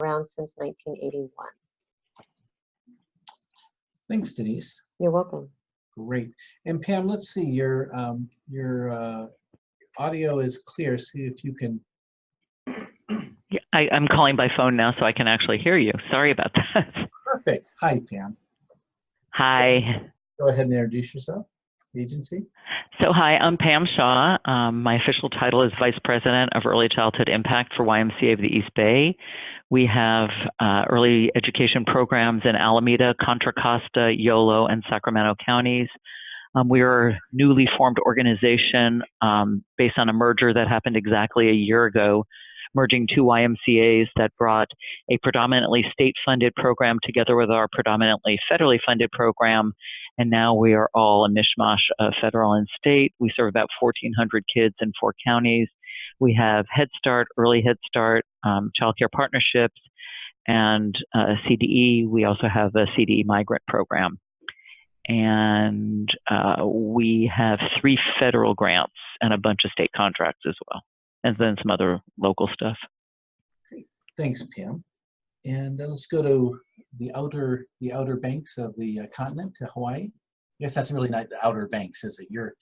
around since 1981. Thanks, Denise. You're welcome. Great. And Pam, let's see, your audio is clear. See if you can. Yeah, I'm calling by phone now, so I can actually hear you. Sorry about that. Perfect. Hi, Pam. Hi. Go ahead and introduce yourself, agency. So hi, I'm Pam Shaw. My official title is Vice President of Early Childhood Impact for YMCA of the East Bay. We have early education programs in Alameda, Contra Costa, Yolo, and Sacramento counties. We are a newly formed organization based on a merger that happened exactly a year ago, merging two YMCAs that brought a predominantly state-funded program together with our predominantly federally funded program. And now we are all a mishmash of federal and state. We serve about 1,400 kids in 4 counties. We have Head Start, Early Head Start, Child Care Partnerships, and CDE. We also have a CDE migrant program. And we have 3 federal grants and a bunch of state contracts as well, and then some other local stuff. Great. Thanks, Pam. And let's go to the outer banks of the continent, to Hawaii. I guess that's really not the outer banks, is it? You're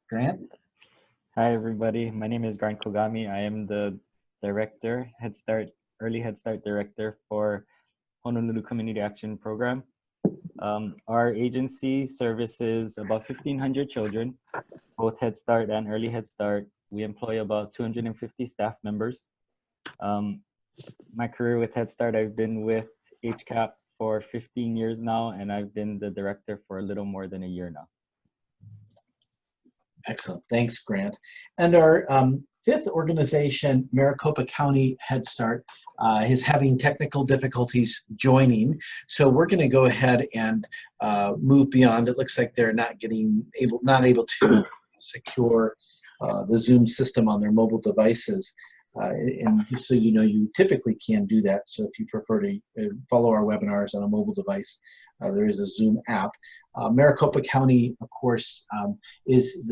Grant? Hi, everybody. My name is Grant Kogami. I am the director, Early Head Start Director for Honolulu Community Action Program. Our agency services about 1,500 children, both Head Start and Early Head Start. We employ about 250 staff members. My career with Head Start, I've been with HCAP for 15 years now, and I've been the director for a little more than a year now. Excellent. Thanks, Grant. And our 5th organization, Maricopa County Head Start, is having technical difficulties joining. So we're going to go ahead and move beyond. It looks like they're not able to secure the Zoom system on their mobile devices. And just so you know, you typically can do that. So if you prefer to follow our webinars on a mobile device, there is a Zoom app. Maricopa County, of course, is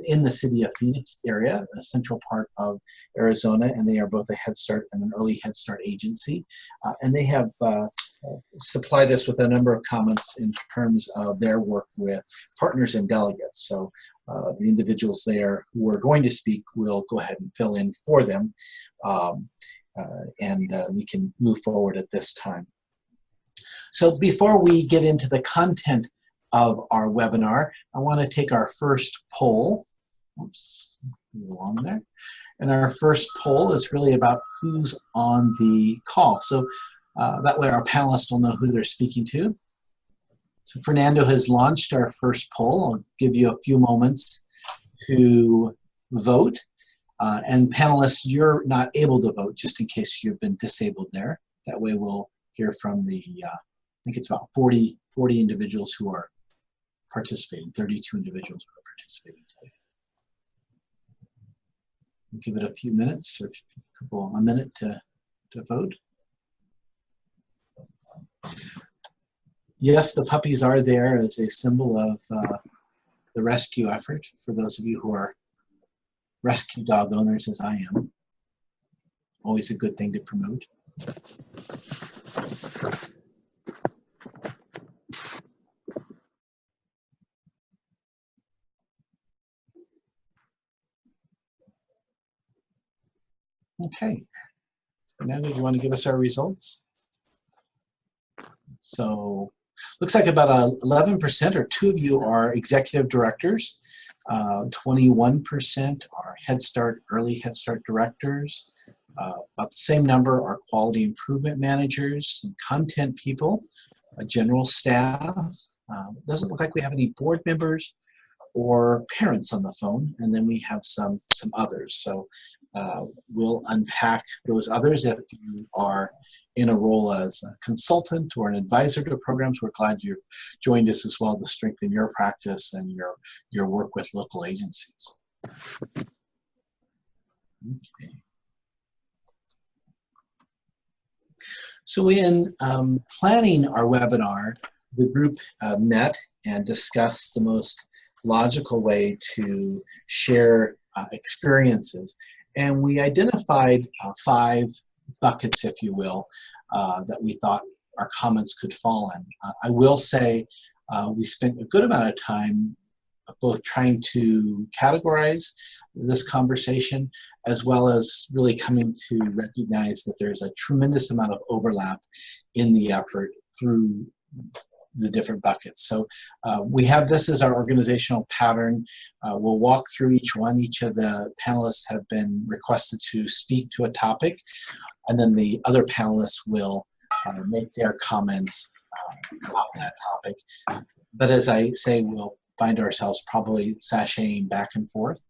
in the city of Phoenix area, a central part of Arizona, and they are both a Head Start and an Early Head Start agency. And they have supplied us with a number of comments in terms of their work with partners and delegates. So the individuals there who are going to speak will go ahead and fill in for them, and we can move forward at this time. So before we get into the content of our webinar, I want to take our first poll. Oops, along there. And our first poll is really about who's on the call. So that way our panelists will know who they're speaking to. So Fernando has launched our first poll. I'll give you a few moments to vote. And panelists, you're not able to vote, just in case you've been disabled there. That way we'll hear from the, I think it's about 40 individuals who are participating, 32 individuals who are participating today. We'll give it a few minutes, or a minute to vote. Yes, the puppies are there as a symbol of the rescue effort, for those of you who are rescue dog owners, as I am. Always a good thing to promote. Okay. Fernando, do you want to give us our results? So looks like about 11% or 2 of you are executive directors. 21% are Head Start, Early Head Start directors. About the same number are quality improvement managers, some content people, a general staff. Doesn't look like we have any board members or parents on the phone, and then we have some others. So we'll unpack those others. If you are in a role as a consultant or an advisor to programs, we're glad you joined us as well to strengthen your practice and your work with local agencies. Okay. So in planning our webinar, the group met and discussed the most logical way to share experiences. And we identified 5 buckets, if you will, that we thought our comments could fall in. I will say we spent a good amount of time both trying to categorize this conversation as well as really coming to recognize that there's a tremendous amount of overlap in the effort through the different buckets. So we have this as our organizational pattern. We'll walk through each one. Each of the panelists have been requested to speak to a topic, and then the other panelists will make their comments about that topic. But as I say, we'll find ourselves probably sashaying back and forth.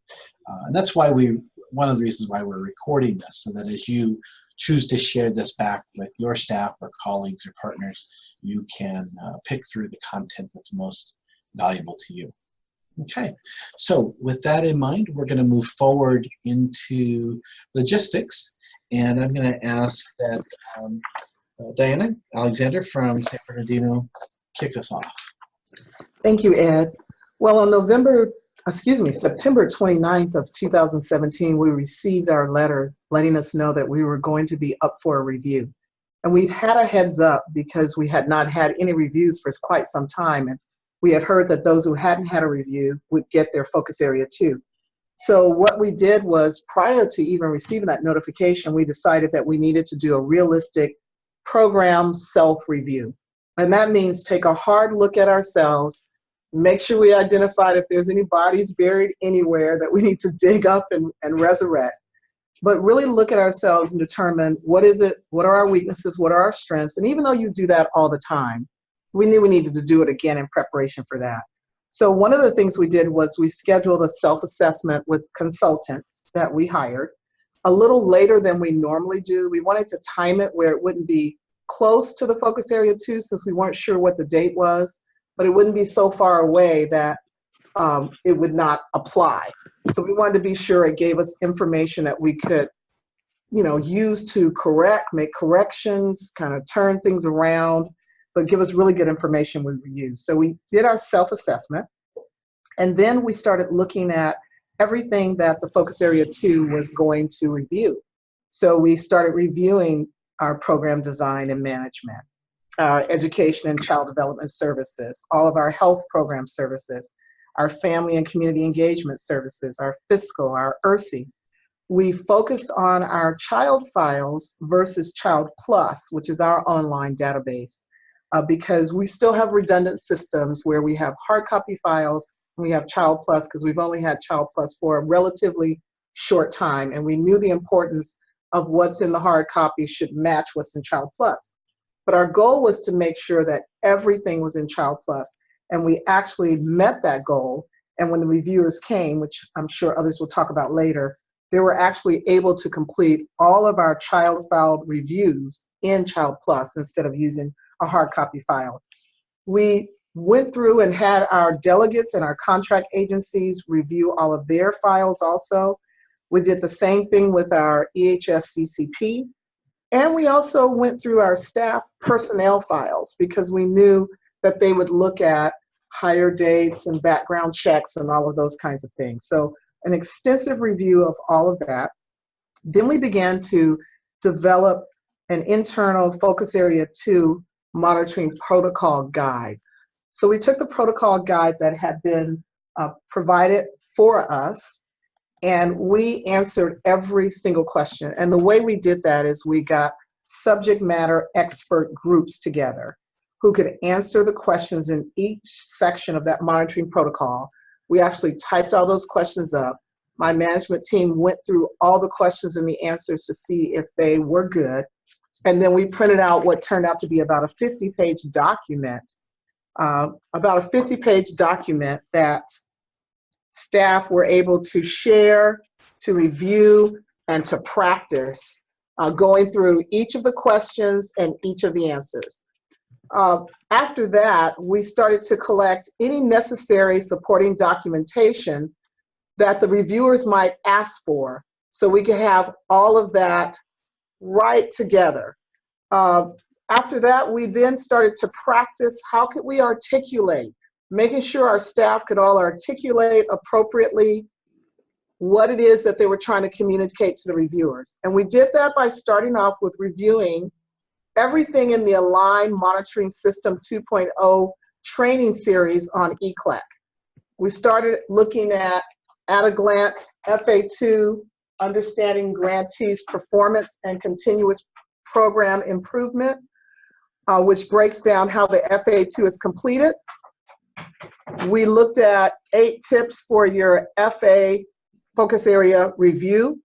And that's why one of the reasons why we're recording this, so that as you choose to share this back with your staff or colleagues or partners, you can pick through the content that's most valuable to you. Okay, so with that in mind, we're going to move forward into logistics, and I'm going to ask that Diana Alexander from San Bernardino kick us off. Thank you, Ed. Well, on September 29th of 2017, we received our letter letting us know that we were going to be up for a review. And we'd had a heads up because we had not had any reviews for quite some time. And we had heard that those who hadn't had a review would get their focus area too. So what we did was, prior to even receiving that notification, we decided that we needed to do a realistic program self-review. And that means take a hard look at ourselves, make sure we identified if there's any bodies buried anywhere that we need to dig up and resurrect. But really look at ourselves and determine what is it, what are our weaknesses, what are our strengths. And even though you do that all the time, we knew we needed to do it again in preparation for that. So one of the things we did was we scheduled a self-assessment with consultants that we hired a little later than we normally do. We wanted to time it where it wouldn't be close to the focus area 2, since we weren't sure what the date was, but it wouldn't be so far away that it would not apply. So we wanted to be sure it gave us information that we could, use to make corrections, kind of turn things around, but give us really good information we would use. So we did our self-assessment, and then we started looking at everything that the focus area 2 was going to review. So we started reviewing our program design and management, our education and child development services, all of our health program services, our family and community engagement services, our fiscal, our ERSI. We focused on our child files versus Child Plus, which is our online database, because we still have redundant systems where we have hard copy files and we have Child Plus, because we've only had Child Plus for a relatively short time, and we knew the importance of what's in the hard copy should match what's in Child Plus. But our goal was to make sure that everything was in Child Plus, and we actually met that goal. And when the reviewers came, which I'm sure others will talk about later, they were actually able to complete all of our child file reviews in Child Plus instead of using a hard copy file. We went through and had our delegates and our contract agencies review all of their files also. We did the same thing with our EHS CCP. And we also went through our staff personnel files because we knew that they would look at hire dates and background checks and all of those kinds of things. So an extensive review of all of that. Then we began to develop an internal focus area 2 monitoring protocol guide. So we took the protocol guide that had been provided for us, and we answered every single question. And the way we did that is we got subject matter expert groups together who could answer the questions in each section of that monitoring protocol. We actually typed all those questions up. My management team went through all the questions and the answers to see if they were good. And then we printed out what turned out to be about a 50-page document, that staff were able to share, to review, and to practice going through each of the questions and each of the answers. After that, we started to collect any necessary supporting documentation that the reviewers might ask for, so we could have all of that right together. After that, we then started to practice how could we articulate, making sure our staff could all articulate appropriately what it is that they were trying to communicate to the reviewers. And we did that by starting off with reviewing everything in the Align Monitoring System 2.0 training series on ECLEC. We started looking at a glance, FA2, understanding grantees' performance and continuous program improvement, which breaks down how the FA2 is completed. We looked at 8 tips for your FA focus area review.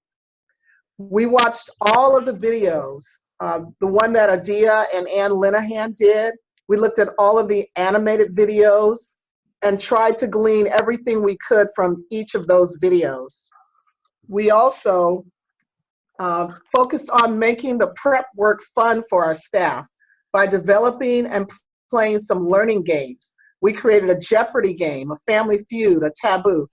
We watched all of the videos, the one that Adia and Ann Linehan did. We looked at all of the animated videos and tried to glean everything we could from each of those videos. We also focused on making the prep work fun for our staff by developing and playing some learning games. We created a Jeopardy game, a Family Feud, a Taboo,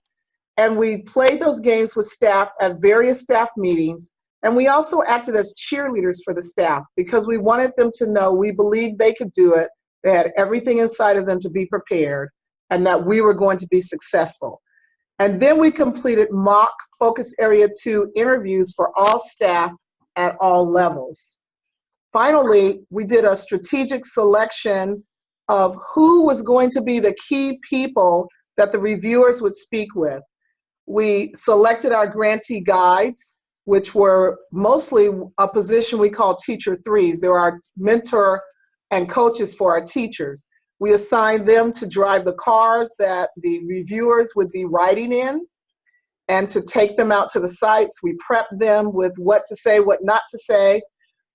and we played those games with staff at various staff meetings. And we also acted as cheerleaders for the staff because we wanted them to know we believed they could do it. They had everything inside of them to be prepared and that we were going to be successful. And then we completed mock Focus Area 2 interviews for all staff at all levels. Finally, we did a strategic selection of who was going to be the key people that the reviewers would speak with. We selected our grantee guides, which were mostly a position we call teacher threes. They were our mentor and coaches for our teachers. We assigned them to drive the cars that the reviewers would be riding in and to take them out to the sites. We prepped them with what to say, what not to say.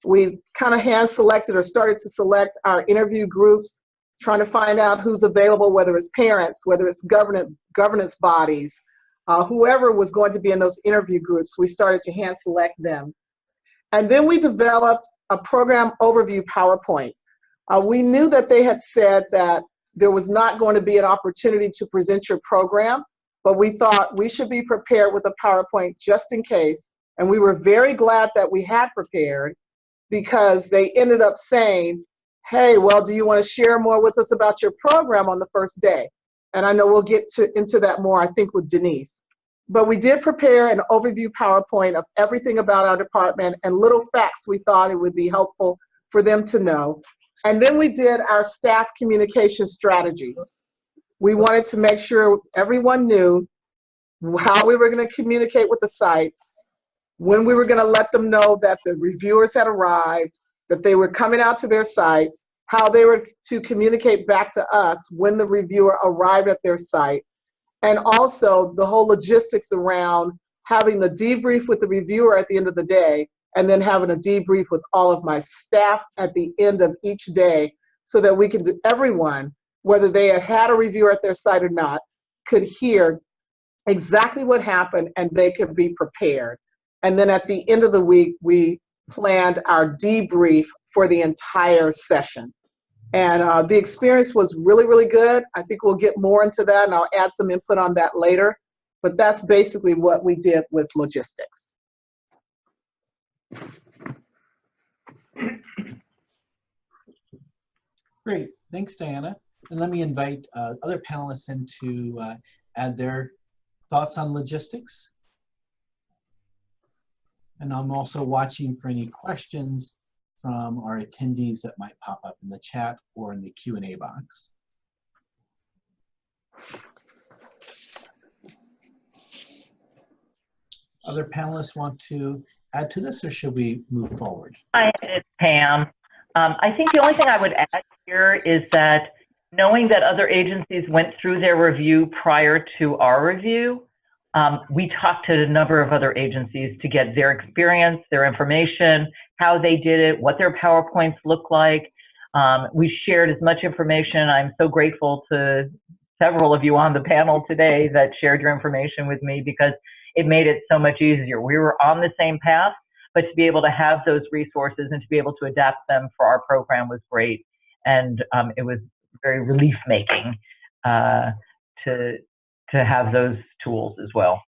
We kind of hand selected or started to select our interview groups, trying to find out who's available, whether it's parents, whether it's governance bodies, whoever was going to be in those interview groups. We started to hand select them. And then we developed a program overview PowerPoint. We knew that they had said that there was not going to be an opportunity to present your program, but we thought we should be prepared with a PowerPoint just in case. And we were very glad that we had prepared because they ended up saying, hey, well, do you want to share more with us about your program on the first day? And I know we'll get into that more, I think, with Denise. But we did prepare an overview PowerPoint of everything about our department and little facts we thought it would be helpful for them to know. And then we did our staff communication strategy. We wanted to make sure everyone knew how we were going to communicate with the sites, when we were going to let them know that the reviewers had arrived, that they were coming out to their sites, how they were to communicate back to us when the reviewer arrived at their site, and also the whole logistics around having the debrief with the reviewer at the end of the day, and then having a debrief with all of my staff at the end of each day so that we can do everyone, whether they had had a reviewer at their site or not, could hear exactly what happened and they could be prepared. And then at the end of the week, we planned our debrief for the entire session. And the experience was really, really good. I think we'll get more into that and I'll add some input on that later. But that's basically what we did with logistics. Great, thanks, Diana. And let me invite other panelists in to add their thoughts on logistics. And I'm also watching for any questions from our attendees that might pop up in the chat or in the Q&A box. Other panelists want to add to this, or should we move forward? Hi, it's Pam. I think the only thing I would add here is that knowing that other agencies went through their review prior to our review, we talked to a number of other agencies to get their experience, their information, how they did it, what their PowerPoints look like. We shared as much information. I'm so grateful to several of you on the panel today that shared your information with me because it made it so much easier. We were on the same path, but to be able to have those resources and to be able to adapt them for our program was great. And it was very relief-making to have those tools as well.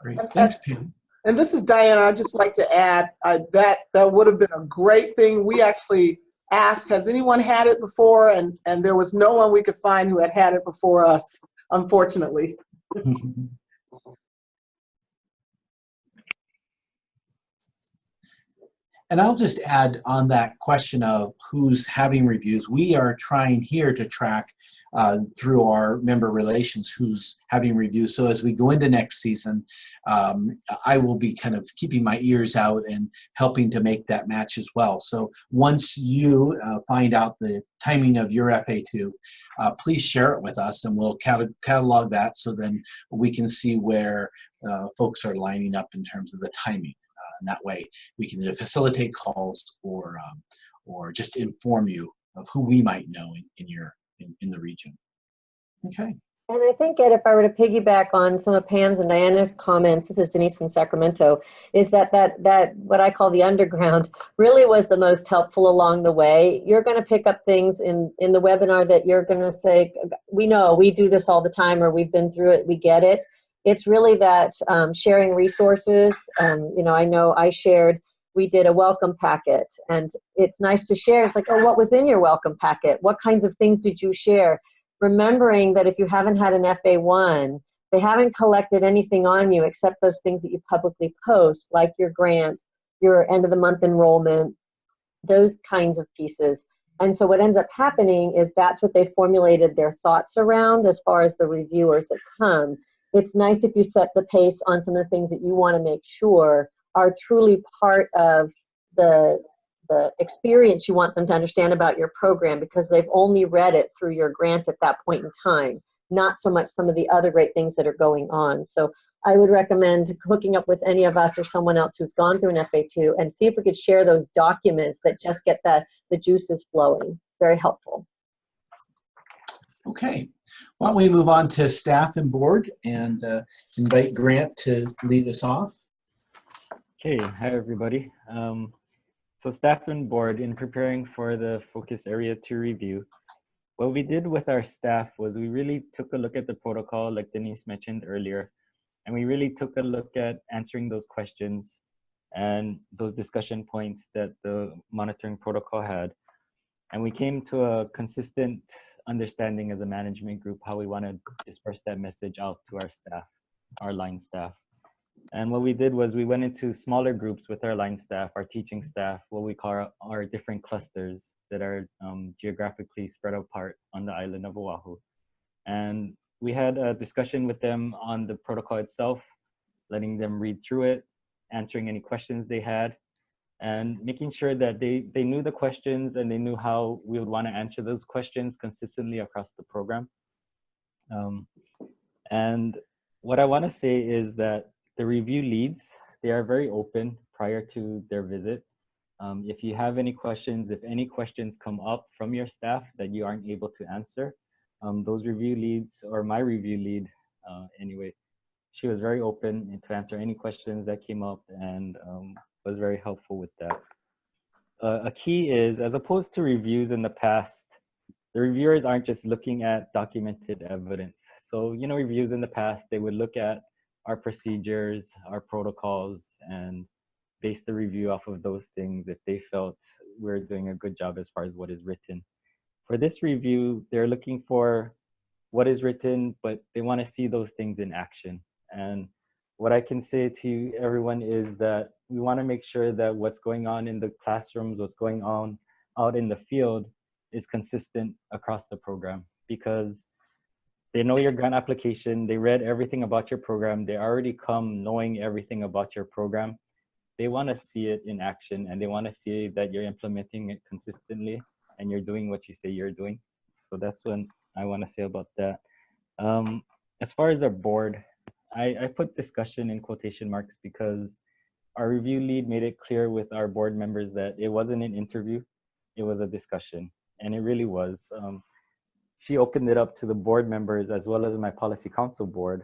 Great, thanks, Pam. And this is Diana. I'd just like to add that would have been a great thing. We actually asked, has anyone had it before? And there was no one we could find who had had it before us, unfortunately. And I'll just add on that question of who's having reviews. We are trying here to track through our member relations who's having reviews. So as we go into next season, I will be kind of keeping my ears out and helping to make that match as well. So once you find out the timing of your FA2, please share it with us and we'll catalog that so then we can see where folks are lining up in terms of the timing. And that way we can either facilitate calls or just inform you of who we might know in the region. Okay. And I think, Ed, if I were to piggyback on some of Pam's and Diana's comments, this is Denise in Sacramento, is that what I call the underground really was the most helpful along the way. You're going to pick up things in the webinar that you're going to say, we know, we do this all the time, or we've been through it, we get it. It's really that sharing resources. You know I shared, we did a welcome packet, and it's nice to share. It's like, oh, what was in your welcome packet? What kinds of things did you share? Remembering that if you haven't had an FA1, they haven't collected anything on you except those things that you publicly post, like your grant, your end of the month enrollment, those kinds of pieces. And so what ends up happening is that's what they formulated their thoughts around as far as the reviewers that come. It's nice if you set the pace on some of the things that you want to make sure are truly part of the experience you want them to understand about your program, because they've only read it through your grant at that point in time, not so much some of the other great things that are going on. So I would recommend hooking up with any of us or someone else who's gone through an FA2 and see if we could share those documents that just get the juices flowing. Very helpful. Okay, why don't we move on to staff and board and invite Grant to lead us off. Okay, hi everybody. So staff and board, in preparing for the focus area 2 review, what we did with our staff was we really took a look at the protocol, like Denise mentioned earlier, and we really took a look at answering those questions and those discussion points that the monitoring protocol had. And we came to a consistent understanding as a management group how we want to disperse that message out to our staff, our line staff. And what we did was we went into smaller groups with our line staff, our teaching staff, what we call our different clusters that are geographically spread apart on the island of Oahu. And we had a discussion with them on the protocol itself, letting them read through it, answering any questions they had, and making sure that they knew the questions and they knew how we would want to answer those questions consistently across the program. And what I want to say is that the review leads, they are very open prior to their visit. If you have any questions, if any questions come up from your staff that you aren't able to answer, those review leads, or my review lead anyway, she was very open to answer any questions that came up and was very helpful with that. A key is, as opposed to reviews in the past, the reviewers aren't just looking at documented evidence. So, you know, reviews in the past, they would look at our procedures, our protocols, and base the review off of those things if they felt we're doing a good job as far as what is written. For this review, they're looking for what is written, but they want to see those things in action. And what I can say to everyone is that we want to make sure that what's going on in the classrooms, what's going on out in the field is consistent across the program, because they know your grant application, they read everything about your program, they already come knowing everything about your program. They want to see it in action, and they want to see that you're implementing it consistently and you're doing what you say you're doing. So that's what I want to say about that. As far as our board, I put discussion in quotation marks because our review lead made it clear with our board members that it wasn't an interview, it was a discussion, and it really was. She opened it up to the board members as well as my policy council board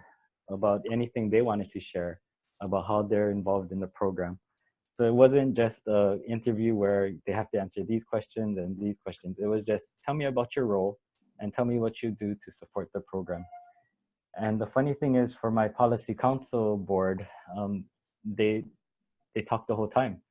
about anything they wanted to share about how they're involved in the program. So it wasn't just an interview where they have to answer these questions and these questions. It was just, tell me about your role and tell me what you do to support the program. And the funny thing is, for my policy council board, they talked the whole time.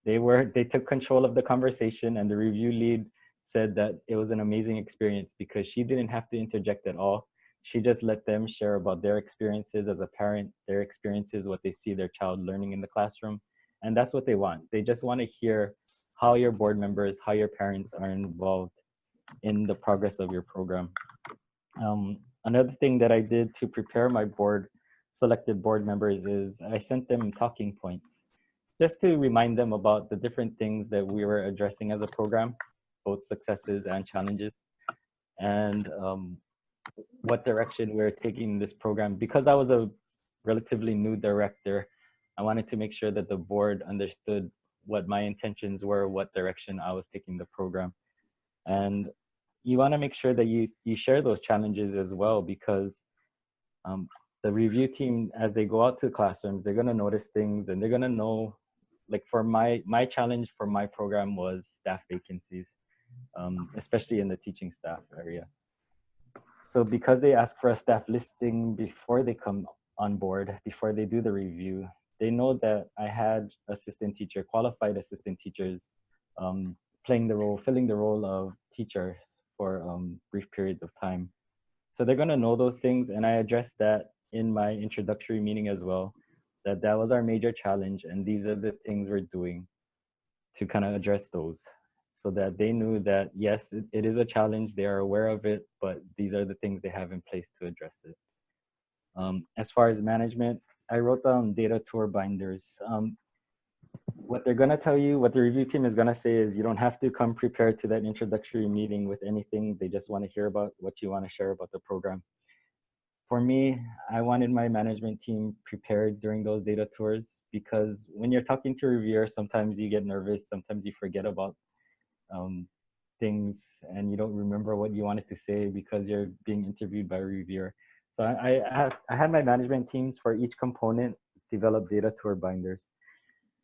They took control of the conversation, and the review lead said that it was an amazing experience because she didn't have to interject at all. she just let them share about their experiences as a parent, their experiences, what they see their child learning in the classroom. And that's what they want. They just want to hear how your board members, how your parents are involved in the progress of your program. Another thing that I did to prepare my selected board members is I sent them talking points just to remind them about the different things that we were addressing as a program, both successes and challenges, and what direction we're taking this program. Because I was a relatively new director, I wanted to make sure that the board understood what my intentions were, what direction I was taking the program. And you want to make sure that you share those challenges as well, because the review team, as they go out to classrooms, they're going to notice things, and they're going to know, like for my challenge for my program was staff vacancies, especially in the teaching staff area. So because they ask for a staff listing before they come on board, before they do the review, they know that I had qualified assistant teachers filling the role of teachers for brief periods of time. So they're gonna know those things, and I addressed that in my introductory meeting as well, that was our major challenge, and these are the things we're doing to kind of address those, so that they knew that yes, it is a challenge, they are aware of it, but these are the things they have in place to address it. As far as management, I wrote down data tour binders. What they're gonna tell you, what the review team is gonna say is you don't have to come prepared to that introductory meeting with anything. They just wanna hear about what you wanna share about the program. For me, I wanted my management team prepared during those data tours, because when you're talking to a reviewer, sometimes you get nervous, sometimes you forget about things, and you don't remember what you wanted to say because you're being interviewed by a reviewer. So I had my management teams for each component develop data tour binders.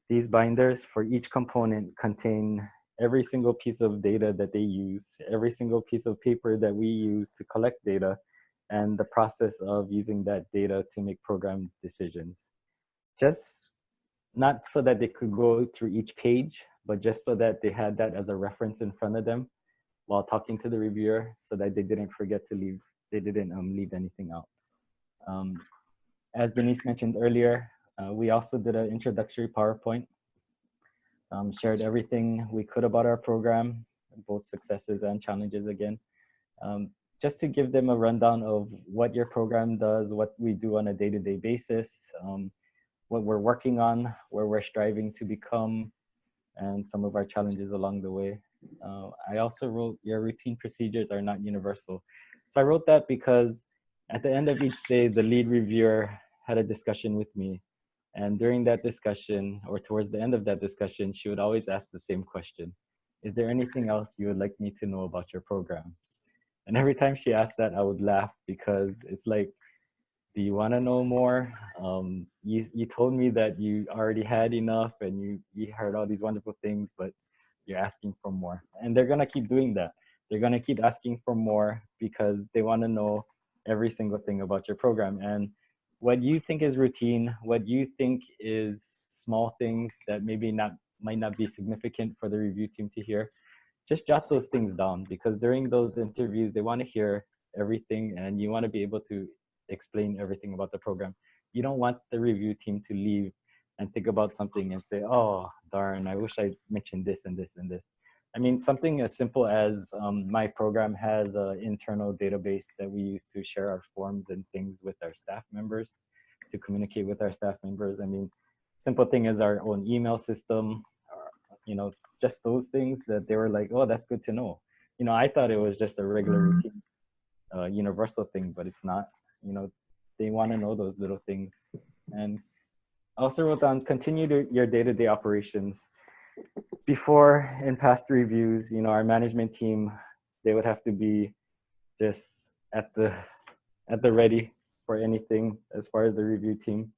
These binders for each component contain every single piece of data that they use, every single piece of paper that we use to collect data, and the process of using that data to make program decisions. Just not so that they could go through each page, but just so that they had that as a reference in front of them while talking to the reviewer, so that they didn't forget to leave, they didn't leave anything out. As Denise mentioned earlier, we also did an introductory PowerPoint, shared everything we could about our program, both successes and challenges again, just to give them a rundown of what your program does, what we do on a day-to-day basis, what we're working on, where we're striving to become, and some of our challenges along the way. I also wrote, your routine procedures are not universal. So I wrote that because at the end of each day, the lead reviewer had a discussion with me. And during that discussion, or towards the end of that discussion, she would always ask the same question: is there anything else you would like me to know about your program? And every time she asked that, I would laugh, because it's like, do you want to know more? You told me that you already had enough, and you heard all these wonderful things, but you're asking for more. And they're going to keep doing that. They're going to keep asking for more because they want to know every single thing about your program. And what you think is routine, what you think is small things that maybe might not be significant for the review team to hear, just jot those things down, because during those interviews, they want to hear everything, and you want to be able to explain everything about the program. You don't want the review team to leave and think about something and say, oh, darn, I wish I mentioned this and this and this. I mean, something as simple as my program has an internal database that we use to share our forms and things with our staff members, to communicate with our staff members. I mean, simple thing is our own email system, just those things that they were like, oh, that's good to know. I thought it was just a regular routine, universal thing, but it's not. They want to know those little things. And I also wrote down, continue your day-to-day operations. Before, in past reviews, our management team, they would have to be just at the ready for anything as far as the review team.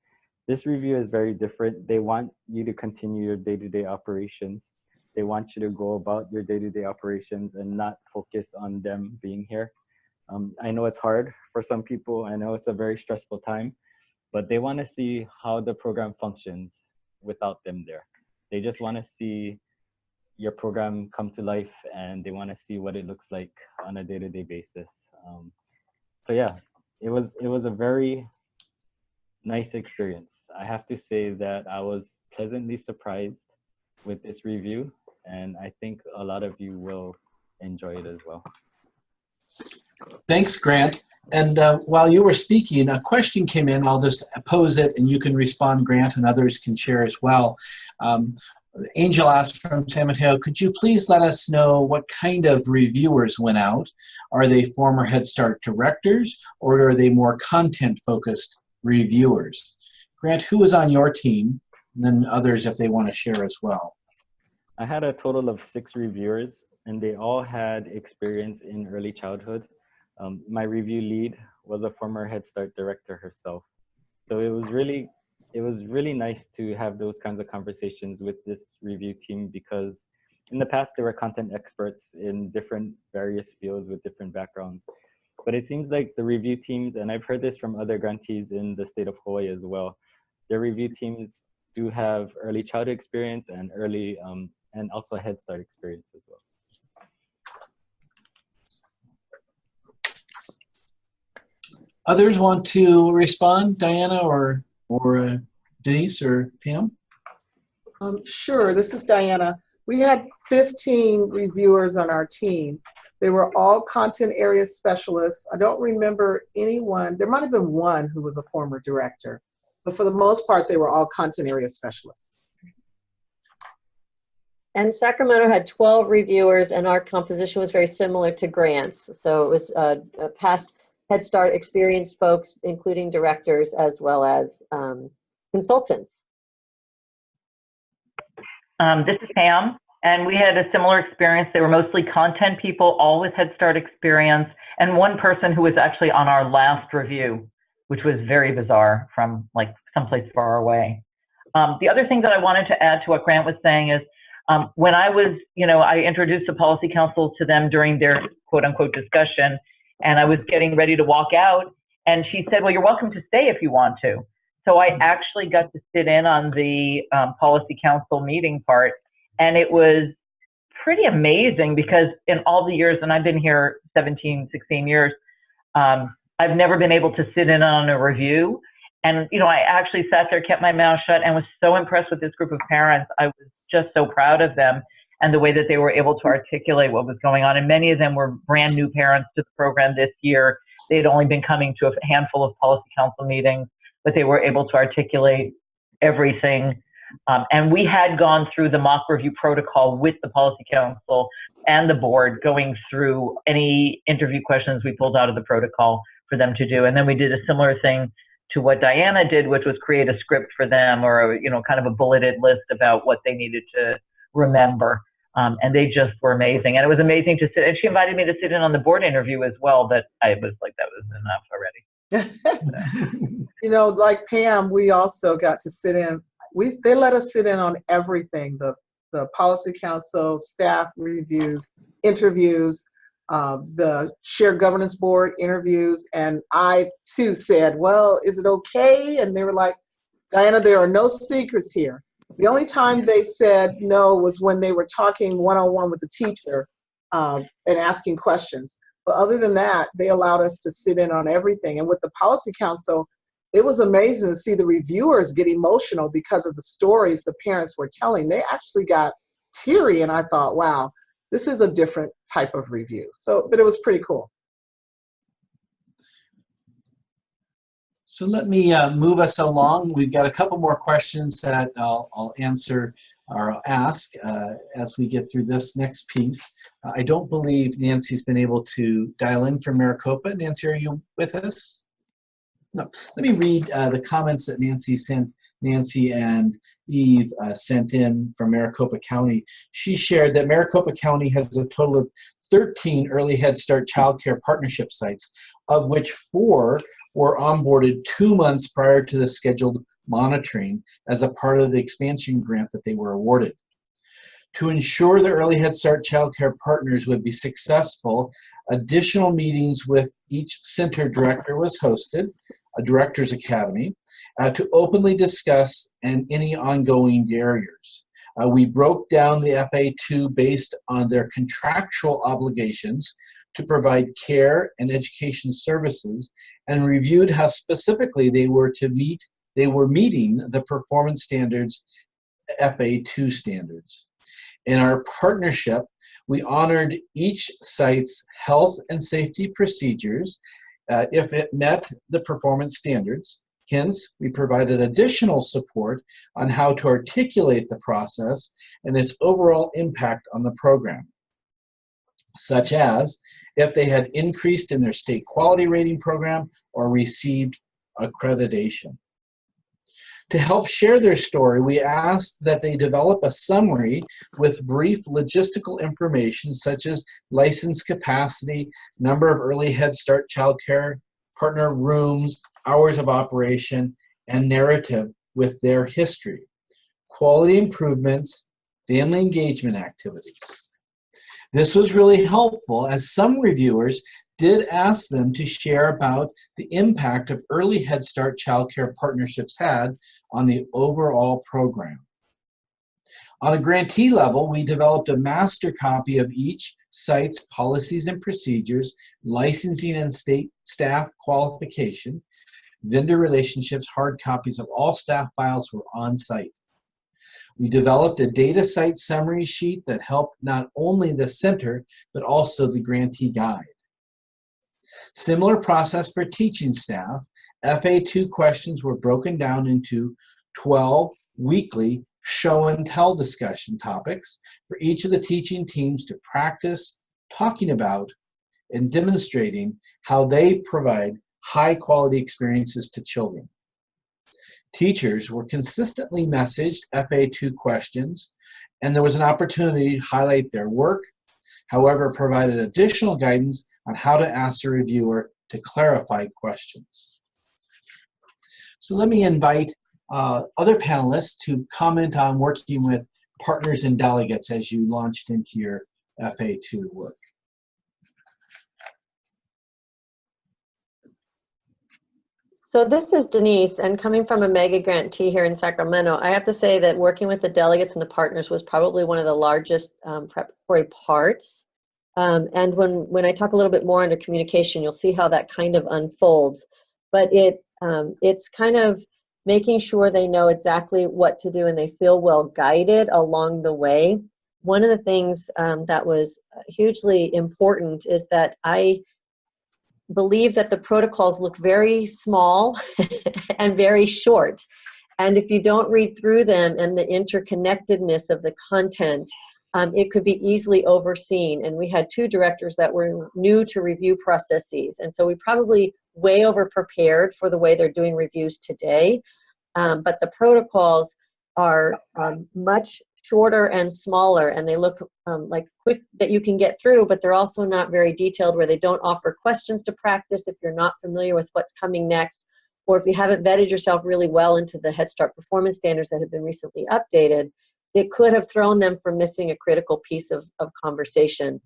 This review is very different. They want you to continue your day-to-day operations. They want you to go about your day-to-day operations and not focus on them being here. I know it's hard for some people. I know it's a very stressful time, but they want to see how the program functions without them there. They just want to see your program come to life, and they want to see what it looks like on a day-to-day basis. So yeah, it was a very nice experience. I have to say that I was pleasantly surprised with this review, and I think a lot of you will enjoy it as well. Thanks, Grant. And while you were speaking, a question came in. I'll just pose it, and you can respond, Grant, and others can share as well. Angel asked from San Mateo, could you please let us know what kind of reviewers went out? Are they former Head Start directors, or are they more content-focused reviewers? Grant, who was on your team? And then others if they want to share as well. I had a total of 6 reviewers, and they all had experience in early childhood. My review lead was a former Head Start director herself. So it was really nice to have those kinds of conversations with this review team, because in the past there were content experts in different various fields with different backgrounds. But it seems like the review teams, and I've heard this from other grantees in the state of Hawaii as well, their review teams do have early childhood experience and early and also Head Start experience as well. Others want to respond, Diana or Denise or Pam? Sure, this is Diana. We had 15 reviewers on our team. They were all content area specialists. I don't remember anyone, there might have been one who was a former director, but for the most part, they were all content area specialists. And Sacramento had 12 reviewers, and our composition was very similar to Grant's. So it was past Head Start experienced folks, including directors, as well as consultants. This is Pam, and we had a similar experience. They were mostly content people, all with Head Start experience, and one person who was actually on our last review, which was very bizarre from like someplace far away. The other thing that I wanted to add to what Grant was saying is when I was, I introduced the policy council to them during their quote unquote discussion, and I was getting ready to walk out, and she said, well, you're welcome to stay if you want to. So I actually got to sit in on the policy council meeting part, and it was pretty amazing because in all the years, and I've been here 17, 16 years, I've never been able to sit in on a review. And, I actually sat there, kept my mouth shut, and was so impressed with this group of parents. I was just so proud of them and the way that they were able to articulate what was going on. And many of them were brand new parents to the program this year. They'd only been coming to a handful of policy council meetings, but they were able to articulate everything. And we had gone through the mock review protocol with the policy council and the board, going through any interview questions we pulled out of the protocol for them to do. And then we did a similar thing to what Diana did, which was create a script for them, or kind of a bulleted list about what they needed to remember. And they just were amazing. And it was amazing to sit, and she invited me to sit in on the board interview as well, but I was like, that was enough already. Like Pam, we also got to sit in. They let us sit in on everything, the policy council, staff reviews, interviews, the shared governance board interviews. And I too said, well, is it okay? And they were like, Diana, there are no secrets here. The only time they said no was when they were talking one-on-one with the teacher and asking questions. But other than that, they allowed us to sit in on everything. And with the policy council, it was amazing to see the reviewers get emotional because of the stories the parents were telling. They actually got teary, and I thought, wow, this is a different type of review. But it was pretty cool. So let me move us along. We've got a couple more questions that I'll answer or I'll ask as we get through this next piece. I don't believe Nancy's been able to dial in from Maricopa. Nancy, are you with us? No. Let me read the comments that Nancy and Eve sent in from Maricopa County. She shared that Maricopa County has a total of 13 early Head Start childcare partnership sites, of which 4 were onboarded 2 months prior to the scheduled monitoring as a part of the expansion grant that they were awarded. To ensure the early Head Start childcare partners would be successful, additional meetings with each center director was hosted, a director's academy, to openly discuss any ongoing barriers. We broke down the FA2 based on their contractual obligations to provide care and education services, and reviewed how specifically they were meeting the performance standards, FA2 standards. In our partnership, we honored each site's health and safety procedures if it met the performance standards. Hence, we provided additional support on how to articulate the process and its overall impact on the program, such as if they had increased in their state quality rating program or received accreditation. To help share their story, we asked that they develop a summary with brief logistical information such as license capacity, number of early Head Start childcare partner rooms, hours of operation, and narrative with their history, quality improvements, family engagement activities. This was really helpful as some reviewers did ask them to share about the impact of early Head Start childcare partnerships had on the overall program. On a grantee level, we developed a master copy of each site's policies and procedures, licensing and state staff qualification, vendor relationships. Hard copies of all staff files were on site. We developed a data site summary sheet that helped not only the center, but also the grantee guide. Similar process for teaching staff. FA2 questions were broken down into 12 weekly show and tell discussion topics for each of the teaching teams to practice talking about and demonstrating how they provide high quality experiences to children. Teachers were consistently messaged FA2 questions, and there was an opportunity to highlight their work, however, provided additional guidance on how to ask the reviewer to clarify questions. So let me invite other panelists to comment on working with partners and delegates as you launched into your FA2 work. So this is Denise, and coming from a mega grantee here in Sacramento, I have to say that working with the delegates and the partners was probably one of the largest preparatory parts. And when I talk a little bit more under communication, you'll see how that kind of unfolds. But it's kind of making sure they know exactly what to do and they feel well guided along the way. One of the things that was hugely important is that I believe that the protocols look very small and very short. And if you don't read through them and the interconnectedness of the content, it could be easily overseen. And we had 2 directors that were new to review processes. And so we probably way over prepared for the way they're doing reviews today. But the protocols are much shorter and smaller, and they look like quick that you can get through, but they're also not very detailed, where they don't offer questions to practice if you're not familiar with what's coming next, or if you haven't vetted yourself really well into the Head Start performance standards that have been recently updated. It could have thrown them for missing a critical piece of conversation.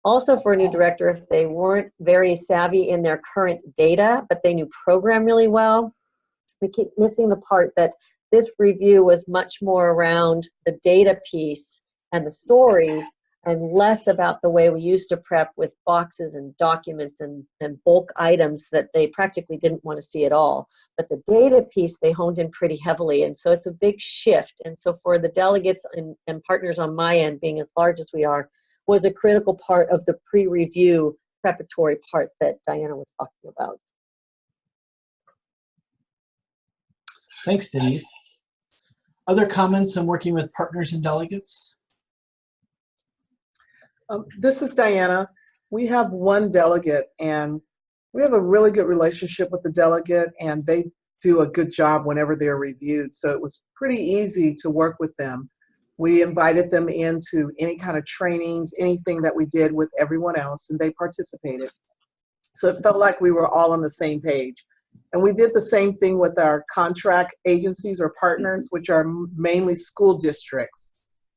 Also, for a new director, if they weren't very savvy in their current data, but they knew program really well, we keep missing the part that this review was much more around the data piece and the stories, and less about the way we used to prep with boxes and documents and bulk items that they practically didn't want to see at all. But the data piece, they honed in pretty heavily, and so it's a big shift. And so for the delegates and partners on my end, being as large as we are, was a critical part of the pre-review preparatory part that Diana was talking about. Thanks, Denise. Other comments on working with partners and delegates? This is Diana. We have 1 delegate, and we have a really good relationship with the delegate, and they do a good job whenever they're reviewed. So it was pretty easy to work with them. We invited them into any kind of trainings, anything that we did with everyone else, and they participated. So it felt like we were all on the same page. And we did the same thing with our contract agencies or partners, which are mainly school districts.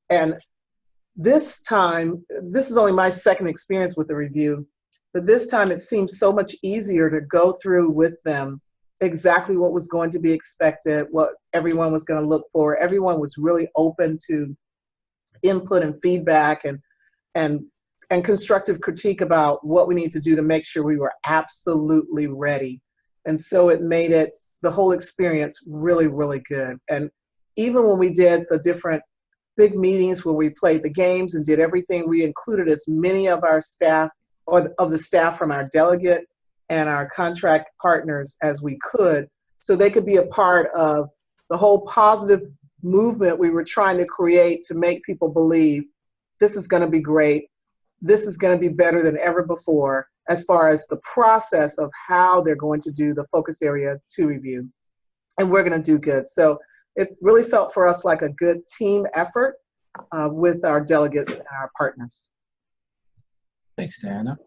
And this time, this is only my 2nd experience with the review, but this time it seemed so much easier to go through with them exactly what was going to be expected, what everyone was going to look for. Everyone was really open to input and feedback, and and constructive critique about what we need to do to make sure we were absolutely ready. And so it made it, the whole experience, really, really good. And even when we did the different big meetings where we played the games and did everything, we included as many of our staff, or of the staff from our delegate and our contract partners as we could, so they could be a part of the whole positive movement we were trying to create to make people believe this is going to be great. This is going to be better than ever before as far as the process of how they're going to do the focus area 2 review. And we're going to do good. So it really felt for us like a good team effort with our delegates and our partners. Thanks, Diana.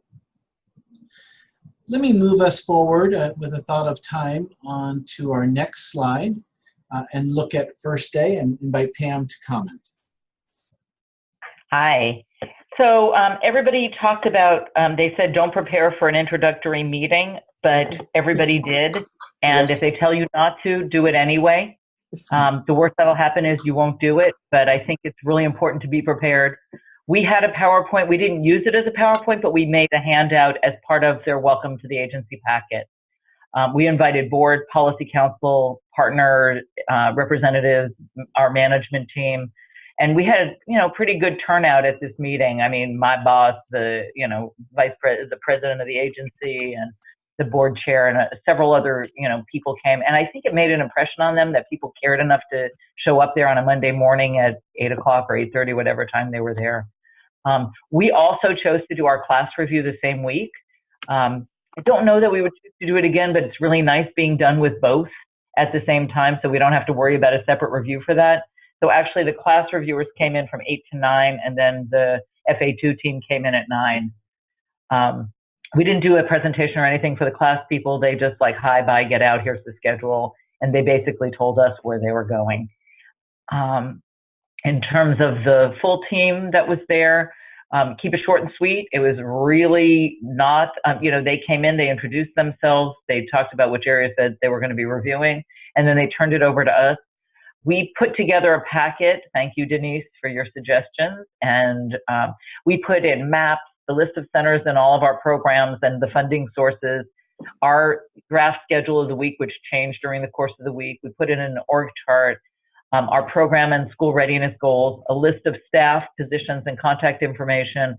Let me move us forward with a thought of time on to our next slide and look at first day and invite Pam to comment. Hi. So everybody talked about, they said don't prepare for an introductory meeting, but everybody did. And if they tell you not to, do it anyway. The worst that'll happen is you won't do it, but I think it's really important to be prepared. We had a PowerPoint. We didn't use it as a PowerPoint, but we made a handout as part of their welcome to the agency packet. We invited board, policy council, partner representatives, our management team, and we had, pretty good turnout at this meeting. I mean, my boss, the president of the agency, and the board chair, and several other, people came. And I think it made an impression on them that people cared enough to show up there on a Monday morning at 8 o'clock or 8:30, whatever time they were there. We also chose to do our class review the same week. I don't know that we would choose to do it again, but it's really nice being done with both at the same time, so we don't have to worry about a separate review for that. So actually the class reviewers came in from 8 to 9, and then the FA2 team came in at 9. We didn't do a presentation or anything for the class people. They just like, hi, bye, get out, here's the schedule. And they basically told us where they were going. In terms of the full team that was there, keep it short and sweet. It was really not, they came in, they introduced themselves, they talked about which areas that they were going to be reviewing, and then they turned it over to us. We put together a packet. Thank you, Denise, for your suggestions. And we put in maps, the list of centers in all of our programs, and the funding sources, our draft schedule of the week, which changed during the course of the week. We put in an org chart, our program and school readiness goals, a list of staff, positions, and contact information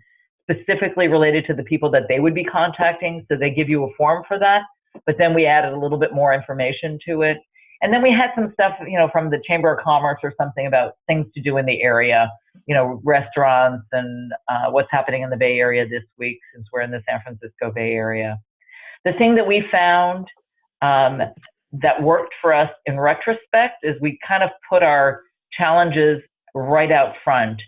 specifically related to the people that they would be contacting. So they give you a form for that, but then we added a little bit more information to it. And then we had some stuff, from the Chamber of Commerce or something about things to do in the area, restaurants and what's happening in the Bay Area this week, since we're in the San Francisco Bay Area. The thing that we found that worked for us in retrospect is we kind of put our challenges right out front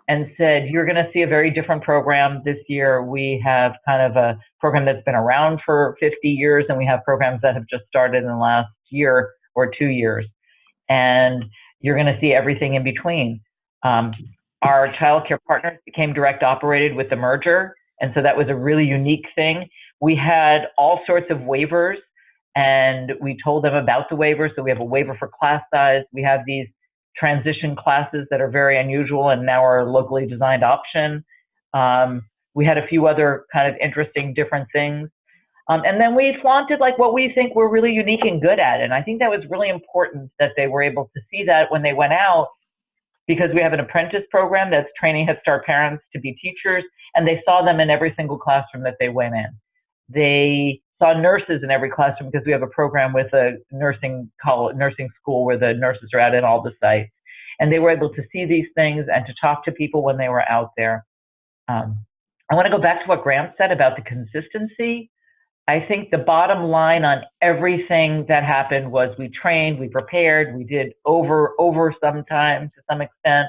and said, you're going to see a very different program this year. We have kind of a program that's been around for 50 years, and we have programs that have just started in the last year or 2 years. And you're going to see everything in between. Our child care partners became direct operated with the merger, and so that was a really unique thing. We had all sorts of waivers, and we told them about the waivers. So we have a waiver for class size. We have these transition classes that are very unusual and now are a locally designed option. We had a few other kind of interesting different things. And then we flaunted like what we think we're really unique and good at. And I think that was really important that they were able to see that when they went out, because we have an apprentice program that's training Head Start parents to be teachers, and they saw them in every single classroom that they went in. They saw nurses in every classroom because we have a program with a nursing school where the nurses are out in all the sites. And they were able to see these things and to talk to people when they were out there. I want to go back to what Graham said about the consistency. I think the bottom line on everything that happened was we trained, we prepared, we did over sometimes to some extent.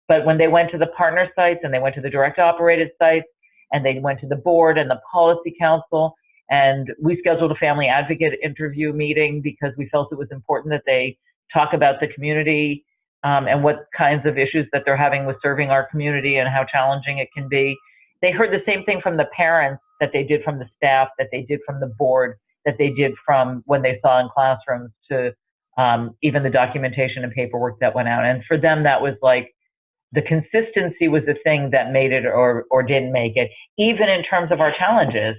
But when they went to the partner sites and they went to the direct operated sites and they went to the board and the policy council, and we scheduled a family advocate interview meeting because we felt it was important that they talk about the community and what kinds of issues that they're having with serving our community and how challenging it can be. They heard the same thing from the parents that they did from the staff, that they did from the board, that they did from when they saw in classrooms, to even the documentation and paperwork that went out. And for them, that was like the consistency was the thing that made it or didn't make it, even in terms of our challenges.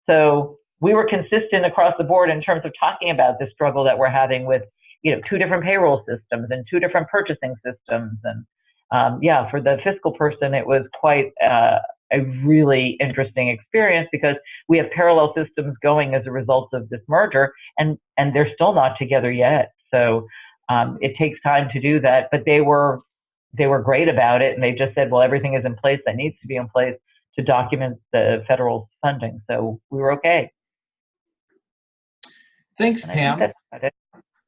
So we were consistent across the board in terms of talking about the struggle that we're having with, you know, 2 different payroll systems and 2 different purchasing systems. And yeah, for the fiscal person, it was quite a really interesting experience because we have parallel systems going as a result of this merger, and they're still not together yet. So it takes time to do that, but they were great about it, and they just said, well, everything is in place that needs to be in place to document the federal funding. So we were okay. Thanks, Pam.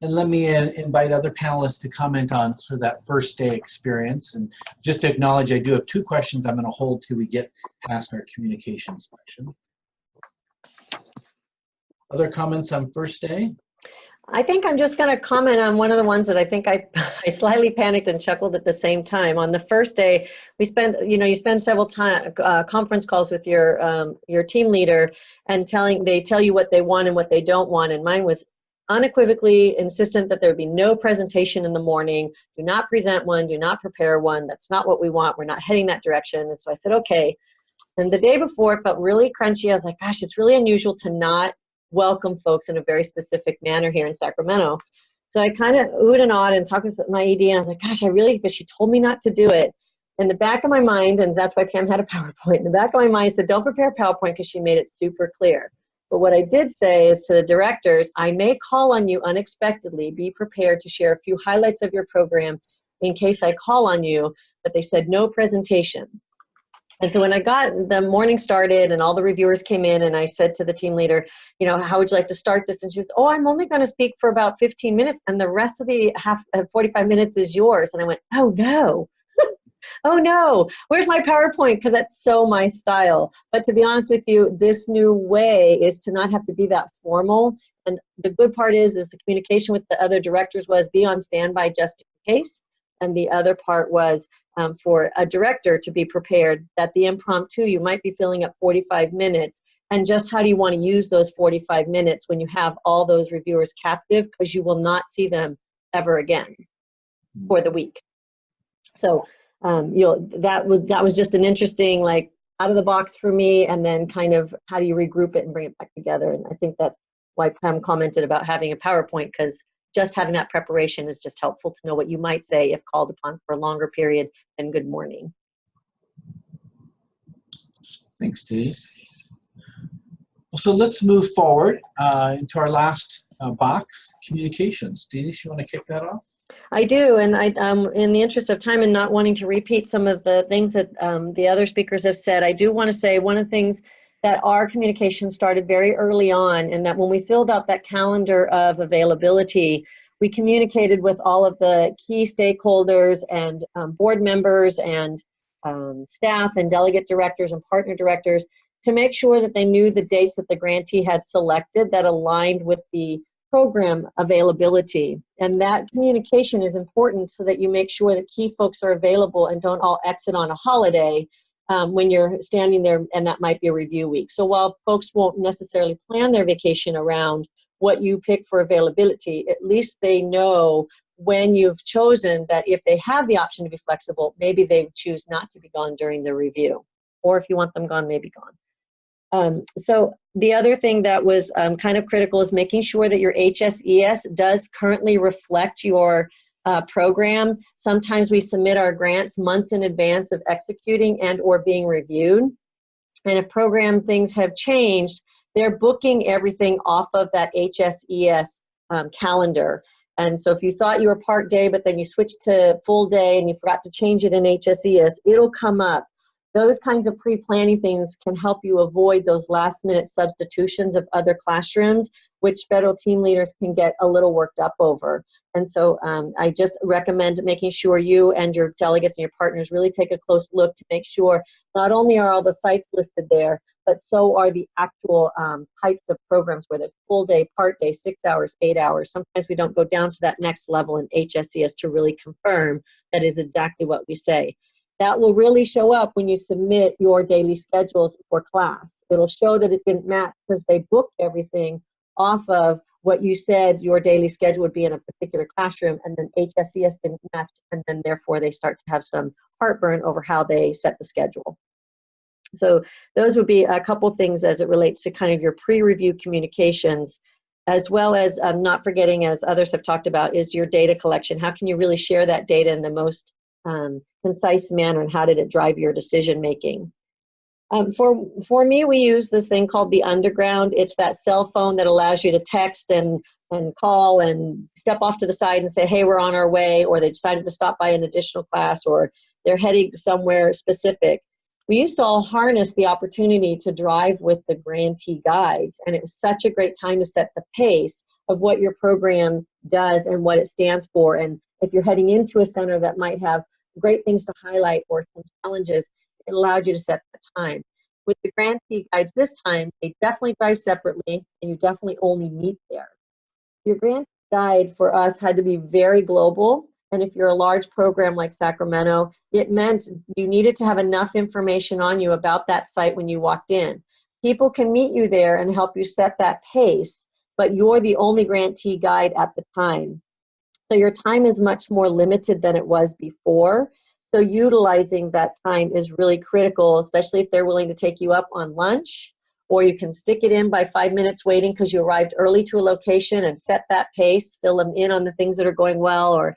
And let me invite other panelists to comment on sort of that first day experience. And just to acknowledge, I do have 2 questions I'm going to hold till we get past our communication section. Other comments on first day? I think I'm just going to comment on one of the ones that I think I slightly panicked and chuckled at the same time. On the first day, we spent, you know, you spend several conference calls with your team leader, and they tell you what they want and what they don't want. And mine was unequivocally insistent that there would be no presentation in the morning. Do not present one. Do not prepare one. That's not what we want. We're not heading that direction. And so I said, okay. And the day before, it felt really crunchy. I was like, gosh, it's really unusual to not welcome folks in a very specific manner here in Sacramento. So I kind of oohed and awed and talked with my ED, and I was like, gosh, but she told me not to do it. In the back of my mind, and that's why Pam had a PowerPoint, in the back of my mind said, don't prepare a PowerPoint, because she made it super clear. But what I did say is to the directors, I may call on you unexpectedly. Be prepared to share a few highlights of your program in case I call on you. But they said no presentation. And so when I got the morning started and all the reviewers came in, and I said to the team leader, you know, how would you like to start this? And she says, oh, I'm only going to speak for about 15 minutes, and the rest of the 45 minutes is yours. And I went, oh no. Oh no, where's my PowerPoint? Because that's so my style. But to be honest with you, this new way is to not have to be that formal. And the good part is the communication with the other directors was be on standby just in case. And the other part was for a director to be prepared that the impromptu, you might be filling up 45 minutes. And just how do you want to use those 45 minutes when you have all those reviewers captive, because you will not see them ever again for the week. So that was just an interesting, like, out of the box for me, and then kind of how do you regroup it and bring it back together. And I think that's why Pam commented about having a PowerPoint, because just having that preparation is just helpful to know what you might say if called upon for a longer period than good morning. Thanks, Denise. So let's move forward into our last box, communications. Denise, you want to kick that off? I do, and in the interest of time and not wanting to repeat some of the things that the other speakers have said, I do want to say one of the things that our communication started very early on, and that when we filled out that calendar of availability, we communicated with all of the key stakeholders and board members and staff and delegate directors and partner directors to make sure that they knew the dates that the grantee had selected that aligned with the program availability. And that communication is important so that you make sure that key folks are available and don't all exit on a holiday when you're standing there, and that might be a review week. So while folks won't necessarily plan their vacation around what you pick for availability, at least they know when you've chosen that if they have the option to be flexible, maybe they choose not to be gone during the review. Or if you want them gone, maybe gone. So the other thing that was kind of critical is making sure that your HSES does currently reflect your program. Sometimes we submit our grants months in advance of executing and or being reviewed. And if program things have changed, they're booking everything off of that HSES calendar. And so if you thought you were part day, but then you switched to full day and you forgot to change it in HSES, it'll come up. Those kinds of pre-planning things can help you avoid those last-minute substitutions of other classrooms, which federal team leaders can get a little worked up over. And so I just recommend making sure you and your delegates and your partners really take a close look to make sure not only are all the sites listed there, but so are the actual types of programs, whether it's full day, part day, 6 hours, 8 hours. Sometimes we don't go down to that next level in HSES to really confirm that is exactly what we say. That will really show up when you submit your daily schedules for class. It'll show that it didn't match because they booked everything off of what you said your daily schedule would be in a particular classroom, and then HSES didn't match, and then therefore they start to have some heartburn over how they set the schedule. So those would be a couple things as it relates to kind of your pre-review communications, as well as not forgetting, as others have talked about, is your data collection. How can you really share that data in the most concise manner, and how did it drive your decision making? For me, we use this thing called the Underground. It's that cell phone that allows you to text and call and step off to the side and say, hey, we're on our way, or they decided to stop by an additional class, or they're heading somewhere specific. We used to all harness the opportunity to drive with the grantee guides, and it was such a great time to set the pace of what your program does and what it stands for. And if you're heading into a center that might have great things to highlight or some challenges, it allowed you to set the time. With the grantee guides this time, they definitely drive separately, and you definitely only meet there. Your grantee guide for us had to be very global, and if you're a large program like Sacramento, it meant you needed to have enough information on you about that site when you walked in. People can meet you there and help you set that pace, but you're the only grantee guide at the time. So your time is much more limited than it was before. So utilizing that time is really critical, especially if they're willing to take you up on lunch, or you can stick it in by 5 minutes waiting because you arrived early to a location and set that pace, fill them in on the things that are going well. Or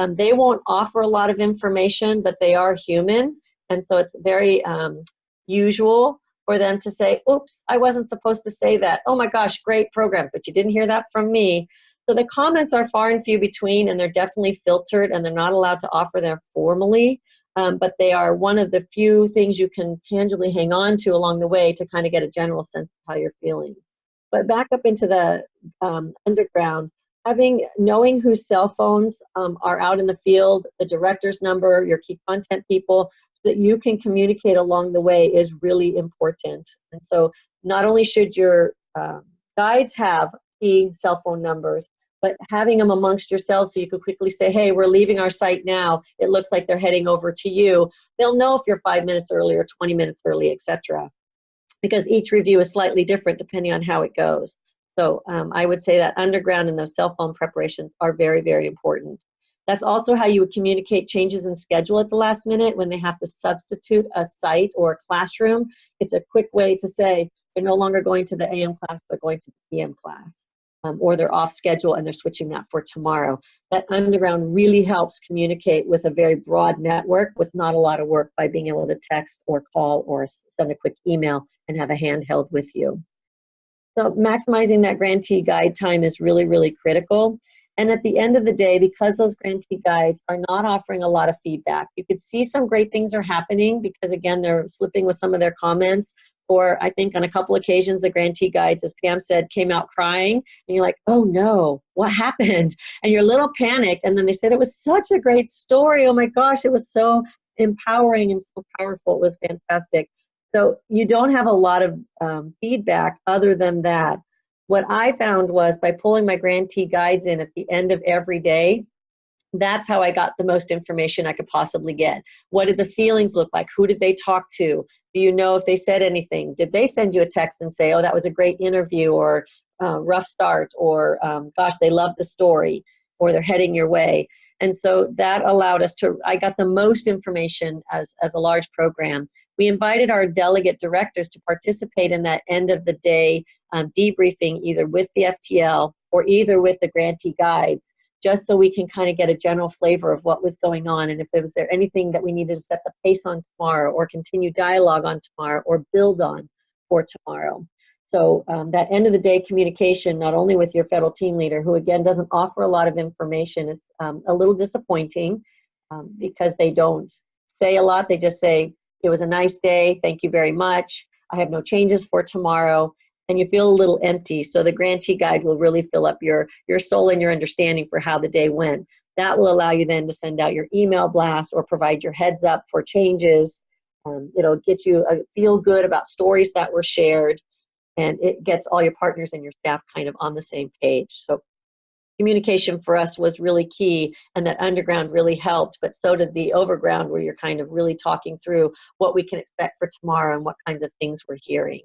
they won't offer a lot of information, but they are human. And so it's very usual for them to say, oops, I wasn't supposed to say that. Oh my gosh, great program, but you didn't hear that from me. So the comments are far and few between, and they're definitely filtered, and they're not allowed to offer them formally, but they are one of the few things you can tangibly hang on to along the way to kind of get a general sense of how you're feeling. But back up into the Underground, knowing whose cell phones are out in the field, the director's number, your key content people, so that you can communicate along the way is really important. And so not only should your guides have key cell phone numbers, but having them amongst yourselves so you could quickly say, hey, we're leaving our site now. It looks like they're heading over to you. They'll know if you're 5 minutes early or 20 minutes early, etc. Because each review is slightly different depending on how it goes. So I would say that Underground and those cell phone preparations are very, very important. That's also how you would communicate changes in schedule at the last minute when they have to substitute a site or a classroom. It's a quick way to say they're no longer going to the AM class, they're going to the PM class. Or they're off schedule and they're switching that for tomorrow. That Underground really helps communicate with a very broad network with not a lot of work by being able to text or call or send a quick email and have a handheld with you. So maximizing that grantee guide time is really, really critical. And at the end of the day, because those grantee guides are not offering a lot of feedback, you could see some great things are happening because, again, they're slipping with some of their comments. Or I think on a couple occasions, the grantee guides, as Pam said, came out crying. And you're like, oh no, what happened? And you're a little panicked. And then they said, it was such a great story. Oh my gosh, it was so empowering and so powerful. It was fantastic. So you don't have a lot of feedback other than that. What I found was by pulling my grantee guides in at the end of every day, that's how I got the most information I could possibly get. What did the feelings look like? Who did they talk to? Do you know if they said anything? Did they send you a text and say, oh, that was a great interview, or rough start, or gosh, they loved the story, or they're heading your way? And so that allowed us to, I got the most information as a large program. We invited our delegate directors to participate in that end of the day debriefing, either with the FTL or either with the grantee guides, just so we can kind of get a general flavor of what was going on, and if there was anything that we needed to set the pace on tomorrow, or continue dialogue on tomorrow, or build on for tomorrow. So that end of the day communication, not only with your federal team leader, who again doesn't offer a lot of information, it's a little disappointing because they don't say a lot. They just say, it was a nice day, thank you very much, I have no changes for tomorrow. And you feel a little empty. So the grantee guide will really fill up your soul and your understanding for how the day went. That will allow you then to send out your email blast or provide your heads up for changes. It'll get you feel good about stories that were shared, and it gets all your partners and your staff kind of on the same page. So communication for us was really key, and that Underground really helped, but so did the Overground, where you're kind of really talking through what we can expect for tomorrow and what kinds of things we're hearing.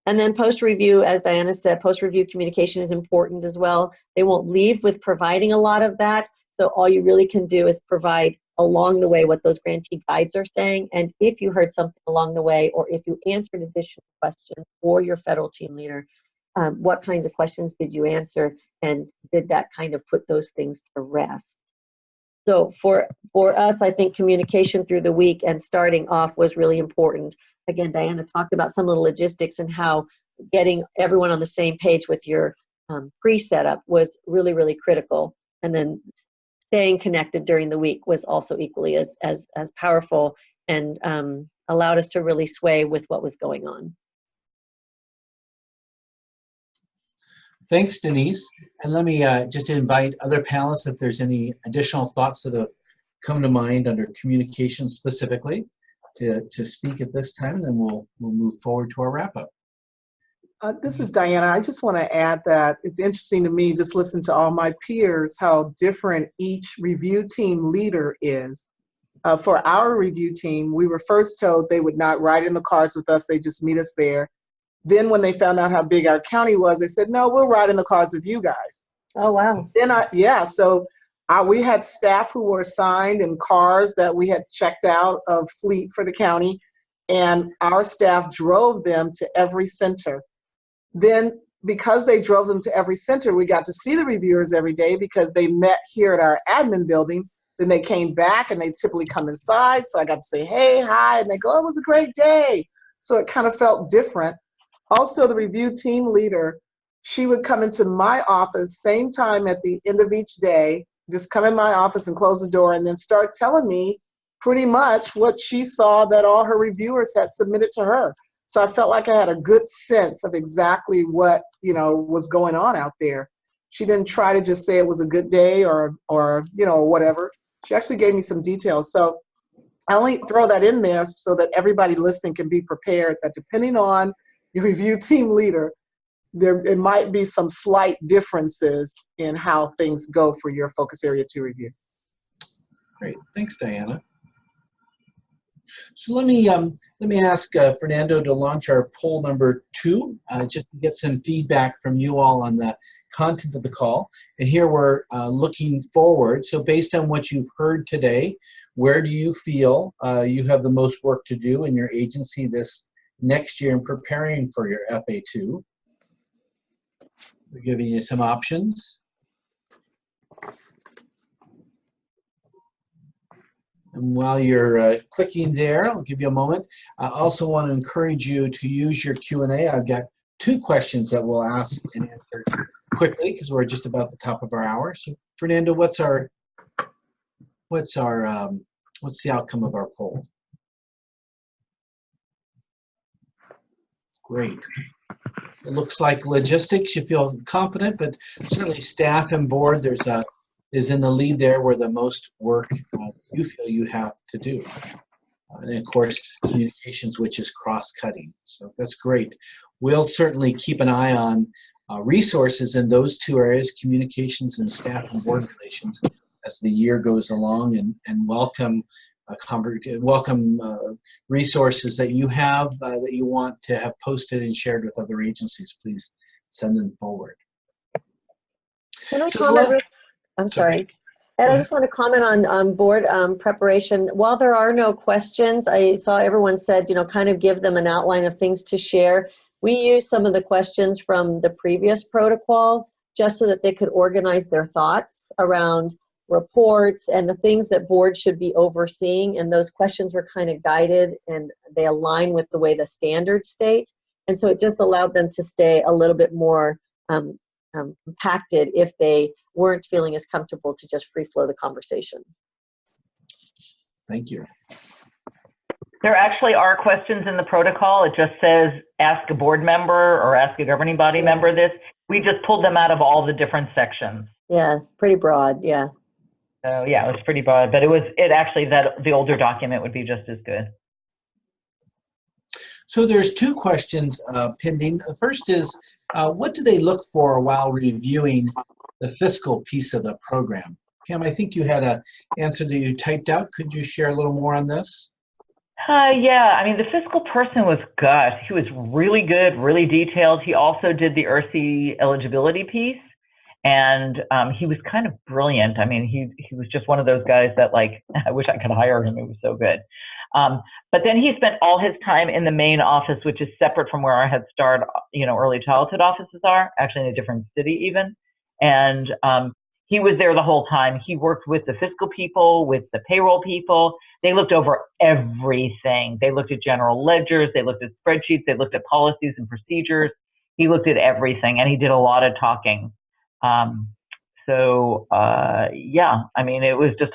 And then post-review, as Diana said, post-review communication is important as well. They won't leave with providing a lot of that. So all you really can do is provide along the way what those grantee guides are saying. And if you heard something along the way, or if you answered additional questions for your federal team leader, what kinds of questions did you answer? And did that kind of put those things to rest? So for us, I think communication through the week and starting off was really important. Again, Diana talked about some of the logistics and how getting everyone on the same page with your pre-setup was really, really critical. And then staying connected during the week was also equally as powerful, and allowed us to really sway with what was going on. Thanks, Denise. And let me just invite other panelists if there's any additional thoughts that have come to mind under communication specifically to speak at this time, and then we'll move forward to our wrap-up. This is Diana. I just want to add that it's interesting to me, just listen to all my peers, how different each review team leader is. For our review team, we were first told they would not ride in the cars with us, they just meet us there. Then when they found out how big our county was, they said, no, we'll ride in the cars with you guys. Oh, wow. Then we had staff who were assigned in cars that we had checked out of fleet for the county, and our staff drove them to every center. Then because they drove them to every center, we got to see the reviewers every day because they met here at our admin building. Then they came back and they typically come inside. So I got to say, hey, hi, and they go, oh, it was a great day. So it kind of felt different. Also, the review team leader, she would come into my office same time at the end of each day, just come in my office and close the door and then start telling me pretty much what she saw that all her reviewers had submitted to her. So I felt like I had a good sense of exactly what, was going on out there. She didn't try to just say it was a good day or whatever. She actually gave me some details. So I only throw that in there so that everybody listening can be prepared that depending on your review team leader, it might be some slight differences in how things go for your focus area 2 review. Great, thanks, Diana. So let me ask Fernando to launch our poll number 2, just to get some feedback from you all on the content of the call. And here we're looking forward. So based on what you've heard today, where do you feel you have the most work to do in your agency this next year in preparing for your FA2? We're giving you some options. And while you're clicking there, I'll give you a moment. I also want to encourage you to use your Q&A. I've got 2 questions that we'll ask and answer quickly because we're just about the top of our hour. So, Fernando, what's the outcome of our poll? Great. It looks like logistics, you feel confident, but certainly staff and board, is in the lead there where the most work you feel you have to do. And of course, communications, which is cross-cutting. So that's great. We'll certainly keep an eye on resources in those 2 areas, communications and staff and board relations, as the year goes along, and welcome resources that you have that you want to have posted and shared with other agencies. Please send them forward. Can I comment? I'm sorry. And I just want to comment on board preparation. While there are no questions, I saw everyone said, kind of give them an outline of things to share. We used some of the questions from the previous protocols just so that they could organize their thoughts around reports and the things that board should be overseeing. And those questions were kind of guided and they align with the way the standards state. And so it just allowed them to stay a little bit more compacted if they weren't feeling as comfortable to just free flow the conversation. Thank you. There actually are questions in the protocol. It just says ask a board member or ask a governing body member this. We just pulled them out of all the different sections. Yeah, pretty broad, yeah. So yeah, it was pretty broad, but the older document would be just as good. So there's 2 questions pending. The first is, what do they look for while reviewing the fiscal piece of the program? Pam, I think you had an answer that you typed out. Could you share a little more on this? Yeah, I mean, the fiscal person was Gus. He was really good, really detailed. He also did the ERC eligibility piece, and he was kind of brilliant. I mean, he was just one of those guys that, like, I wish I could hire him. He was so good. But then he spent all his time in the main office, which is separate from where our Head Start, early childhood offices are, actually in a different city even. And he was there the whole time. He worked with the fiscal people, with the payroll people. They looked over everything. They looked at general ledgers. They looked at spreadsheets. They looked at policies and procedures. He looked at everything, and he did a lot of talking. Yeah, I mean, it was just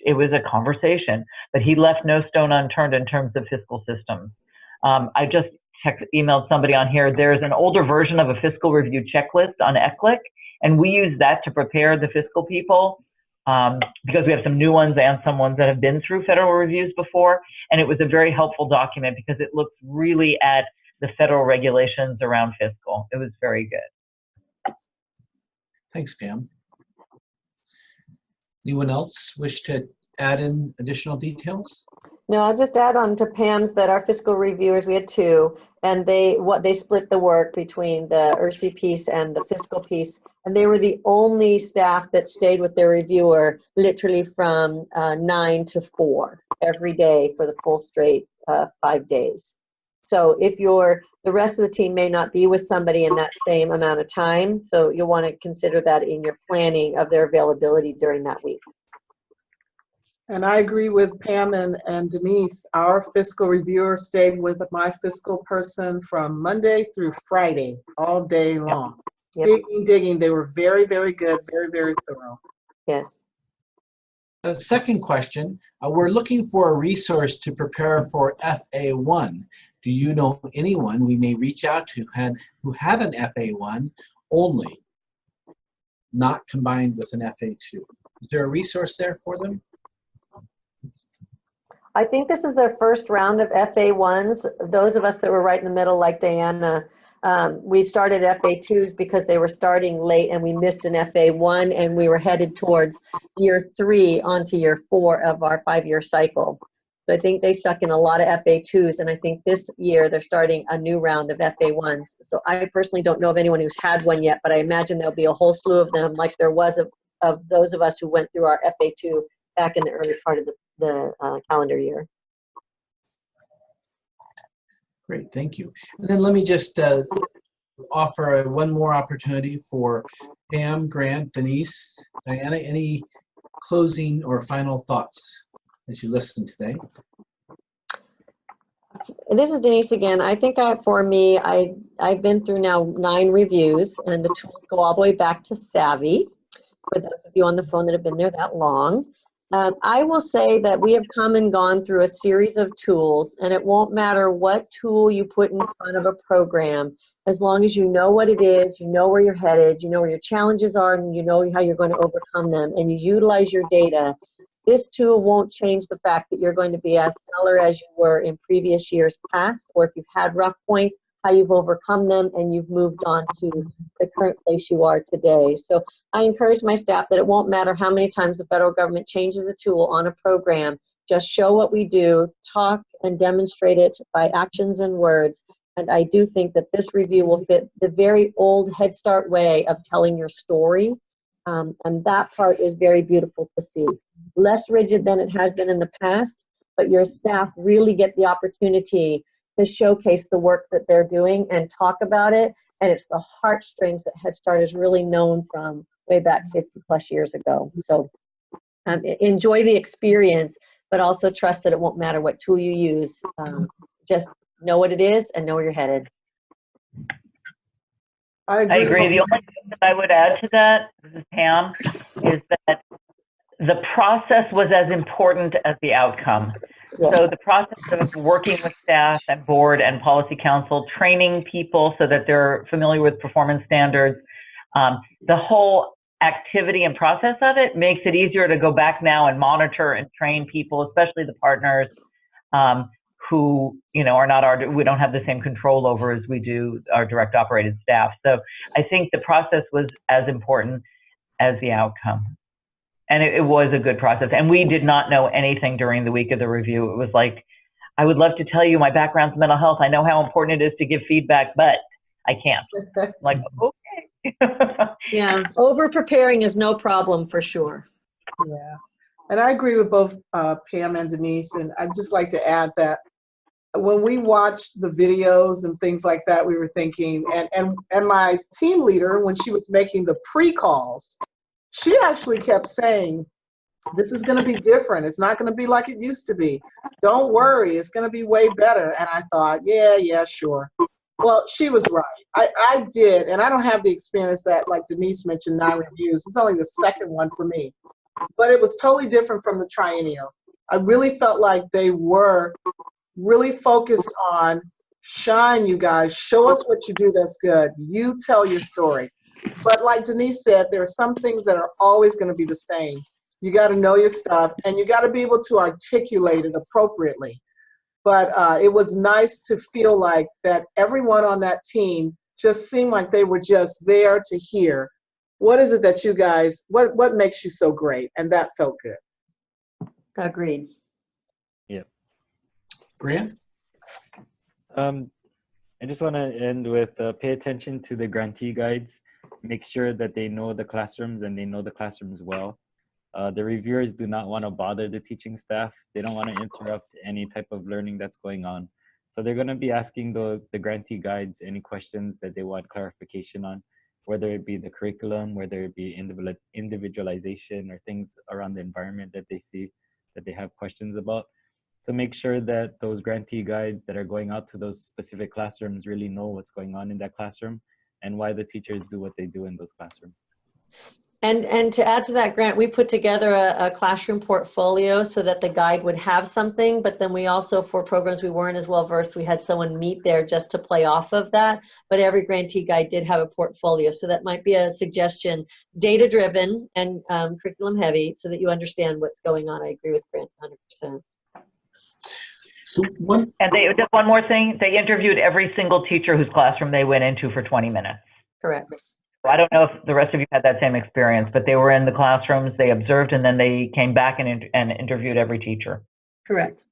it was a conversation, but he left no stone unturned in terms of fiscal systems. I just emailed somebody on here. There's an older version of a fiscal review checklist on ECLIC, and we use that to prepare the fiscal people because we have some new ones and some ones that have been through federal reviews before. And it was a very helpful document because it looks really at the federal regulations around fiscal. It was very good. Thanks, Pam. Anyone else wish to add in additional details? No, I'll just add on to Pam's that our fiscal reviewers, we had two, and they split the work between the ERC piece and the fiscal piece, and they were the only staff that stayed with their reviewer literally from 9 to 4 every day for the full straight 5 days. So if the rest of the team may not be with somebody in that same amount of time, so you'll want to consider that in your planning of their availability during that week. And I agree with Pam and Denise. Our fiscal reviewer stayed with my fiscal person from Monday through Friday, all day long. Yep. Digging. They were very, very good, very, very thorough. Yes. The second question, we're looking for a resource to prepare for FA1. Do you know anyone we may reach out to who had an FA1 only, not combined with an FA2? Is there a resource there for them? I think this is their first round of FA1s. Those of us that were right in the middle, like Diana, we started FA2s because they were starting late and we missed an FA1 and we were headed towards year 3 onto year 4 of our 5-year cycle. So I think they stuck in a lot of FA2s, and I think this year they're starting a new round of FA1s. So I personally don't know of anyone who's had one yet, but I imagine there'll be a whole slew of them like there was of those of us who went through our FA2 back in the early part of the calendar year. Great, thank you. And then let me just offer one more opportunity for Pam, Grant, Denise, Diana. Any closing or final thoughts as you listen today? This is Denise again. I think for me, I've been through now 9 reviews, and the tools go all the way back to Savvy, for those of you on the phone that have been there that long. I will say that we have come and gone through a series of tools, and it won't matter what tool you put in front of a program, as long as you know what it is, you know where you're headed, you know where your challenges are, and you know how you're going to overcome them, and you utilize your data. This tool won't change the fact that you're going to be as stellar as you were in previous years past, or if you've had rough points, how you've overcome them and you've moved on to the current place you are today. So I encourage my staff that it won't matter how many times the federal government changes a tool on a program, just show what we do, talk and demonstrate it by actions and words. And I do think that this review will fit the very old Head Start way of telling your story. And that part is very beautiful to see. Less rigid than it has been in the past, but your staff really get the opportunity to showcase the work that they're doing and talk about it. And it's the heartstrings that Head Start is really known from way back 50+ years ago. So enjoy the experience, but also trust that it won't matter what tool you use. Just know what it is and know where you're headed. I agree. The only thing that I would add to that, this is Pam, is that the process was as important as the outcome. Yeah. So the process of working with staff and board and policy council, training people so that they're familiar with performance standards, the whole activity and process of it makes it easier to go back now and monitor and train people, especially the partners who, are not we don't have the same control over as we do our direct operated staff. So I think the process was as important as the outcome. And it was a good process. And we did not know anything during the week of the review. It was like I would love to tell you my background's mental health. I know how important it is to give feedback, but I can't. I'm like, okay. Yeah, over preparing is no problem for sure. Yeah. And I agree with both Pam and Denise. And I'd just like to add that when we watched the videos and things like that, we were thinking, and my team leader, when she was making the pre-calls, she actually kept saying, this is going to be different. It's not going to be like it used to be. Don't worry, it's going to be way better. And I thought, yeah, sure. Well, she was right. I did, and I don't have the experience that, like Denise mentioned, 9 reviews. It's only the second one for me. But it was totally different from the triennial. I really felt like they were really focused on shine, you guys. Show us what you do that's good. You tell your story. But like Denise said, there are some things that are always going to be the same. You got to know your stuff, and you got to be able to articulate it appropriately. But it was nice to feel like that everyone on that team just seemed like they were just there to hear, what is it that you guys, what makes you so great? And that felt good. Agreed. Yep. Grant? I just want to end with pay attention to the grantee guides. Make sure that they know the classrooms and they know the classrooms well. The reviewers do not want to bother the teaching staff. They don't want to interrupt any type of learning that's going on. So they're going to be asking the grantee guides any questions that they want clarification on, whether it be the curriculum, whether it be individualization or things around the environment that they see that they have questions about. So make sure that those grantee guides that are going out to those specific classrooms really know what's going on in that classroom and why the teachers do what they do in those classrooms. And to add to that, Grant, we put together a classroom portfolio so that the guide would have something, but then we also, for programs we weren't as well versed, we had someone meet there just to play off of that. But every grantee guide did have a portfolio, so that might be a suggestion, data-driven and curriculum-heavy, so that you understand what's going on. I agree with Grant 100%. So one, And just one more thing, they interviewed every single teacher whose classroom they went into for 20 minutes. Correct. I don't know if the rest of you had that same experience, but they were in the classrooms, they observed, and then they came back and interviewed every teacher. Correct.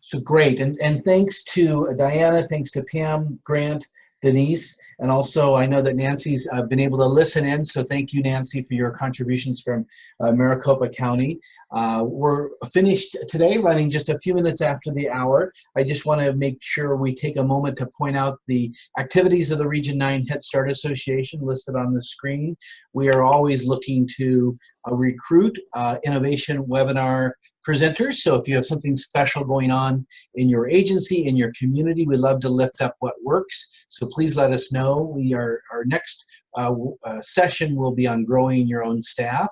so great. And thanks to Diana, thanks to Pam, Grant, Denise, and also I know that Nancy's been able to listen in, so thank you, Nancy, for your contributions from Maricopa County. We're finished today, running just a few minutes after the hour. I just want to make sure we take a moment to point out the activities of the Region 9 Head Start Association listed on the screen. We are always looking to recruit innovation webinar presenters. So if you have something special going on in your agency, in your community, we'd love to lift up what works. So please let us know. Our next session will be on growing your own staff,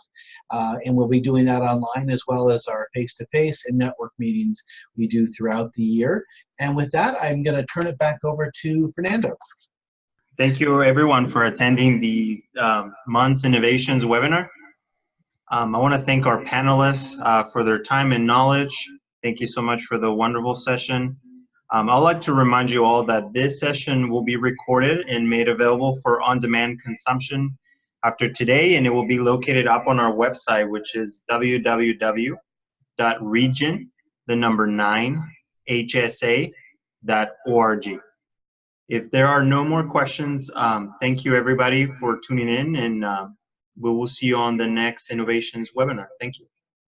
and we'll be doing that online as well as our face-to-face and network meetings we do throughout the year. And with that, I'm going to turn it back over to Fernando. Thank you everyone for attending the Month's Innovations webinar. I want to thank our panelists for their time and knowledge. Thank you so much for the wonderful session. I'd like to remind you all that this session will be recorded and made available for on-demand consumption after today, and it will be located up on our website, which is www.region9hsa.org. If there are no more questions, thank you everybody for tuning in, and we will see you on the next Innovations webinar. Thank you.